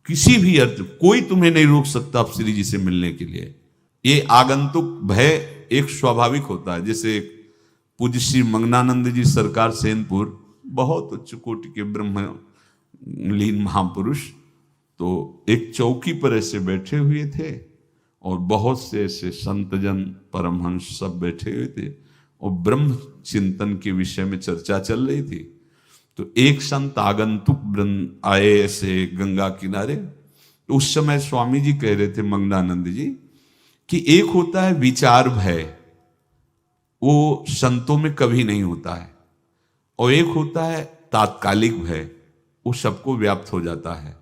किसी भी अर्थ, कोई तुम्हें नहीं रोक सकता आप श्री जी से मिलने के लिए। ये आगंतुक भय एक स्वाभाविक होता है। जैसे पूज्य श्री मंगनानंद जी सरकार सेनपुर, बहुत उच्च कोटि के ब्रह्मलीन महापुरुष, तो एक चौकी पर ऐसे बैठे हुए थे और बहुत से ऐसे संतजन परमहंस सब बैठे हुए थे और ब्रह्म चिंतन के विषय में चर्चा चल रही थी। तो एक संत आगंतुक आए ऐसे गंगा किनारे। तो उस समय स्वामी जी कह रहे थे मंगनानंद जी कि एक होता है विचार भय, वो संतों में कभी नहीं होता है, और एक होता है तात्कालिक भय, वो सबको व्याप्त हो जाता है।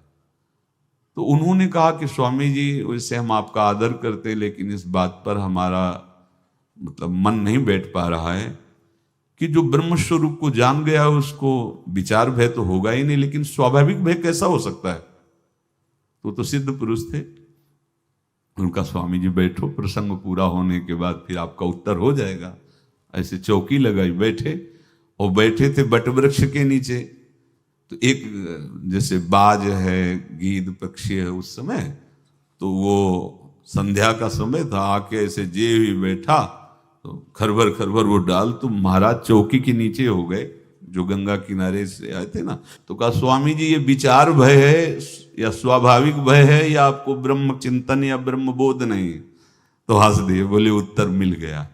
तो उन्होंने कहा कि स्वामी जी वैसे हम आपका आदर करते, लेकिन इस बात पर हमारा मतलब मन नहीं बैठ पा रहा है कि जो ब्रह्म स्वरूप को जान गया उसको विचार भय तो होगा ही नहीं, लेकिन स्वाभाविक भय कैसा हो सकता है। तो सिद्ध पुरुष थे। उनका स्वामी जी बैठो, प्रसंग पूरा होने के बाद फिर आपका उत्तर हो जाएगा। ऐसे चौकी लगाई, बैठे, और बैठे थे बट वृक्ष के नीचे। तो एक जैसे बाज है, गीद पक्षी है, उस समय तो वो संध्या का समय था, आके ऐसे जे ही बैठा तो खरबर खरबर वो डाल, तो महाराज चौकी के नीचे हो गए जो गंगा किनारे से आए थे ना। तो कहा स्वामी जी ये विचार भय है या स्वाभाविक भय है या आपको ब्रह्म चिंतन या ब्रह्म बोध नहीं। तो हंस दिए, बोले उत्तर मिल गया।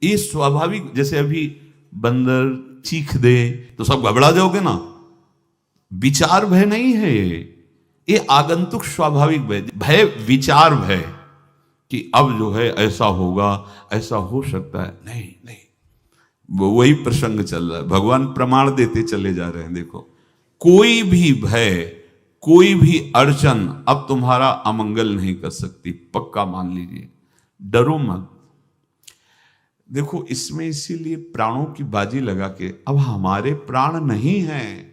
ये स्वाभाविक, जैसे अभी बंदर चीख दे तो सब घबरा जाओगे ना, विचार भय नहीं है ये आगंतुक स्वाभाविक भय। भय विचार भय कि अब जो है ऐसा होगा, ऐसा हो सकता है, नहीं नहीं, वही प्रसंग चल रहा है। भगवान प्रमाण देते चले जा रहे हैं। देखो, कोई भी भय, कोई भी अड़चन अब तुम्हारा अमंगल नहीं कर सकती, पक्का मान लीजिए, डरो मत। देखो इसमें इसीलिए प्राणों की बाजी लगा के, अब हमारे प्राण नहीं हैं,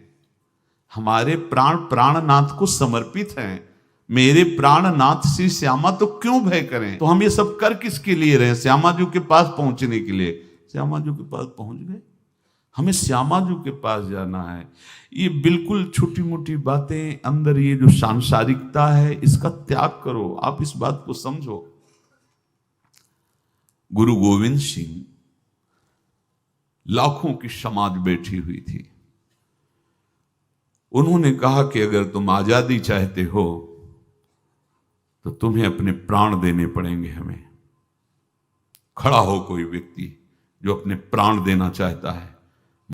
हमारे प्राण प्राणनाथ को समर्पित हैं। मेरे प्राणनाथ श्री श्यामा, तो क्यों भय करें। तो हम ये सब कर किसके लिए रहे, श्यामा जी के पास पहुंचने के लिए। श्यामा जी के पास पहुंच गए, हमें श्यामा जी के पास जाना है। ये बिल्कुल छोटी मोटी बातें, अंदर ये जो सांसारिकता है इसका त्याग करो। आप इस बात को समझो। गुरु गोविंद सिंह, लाखों की समाज बैठी हुई थी। उन्होंने कहा कि अगर तुम आजादी चाहते हो तो तुम्हें अपने प्राण देने पड़ेंगे हमें। खड़ा हो कोई व्यक्ति जो अपने प्राण देना चाहता है।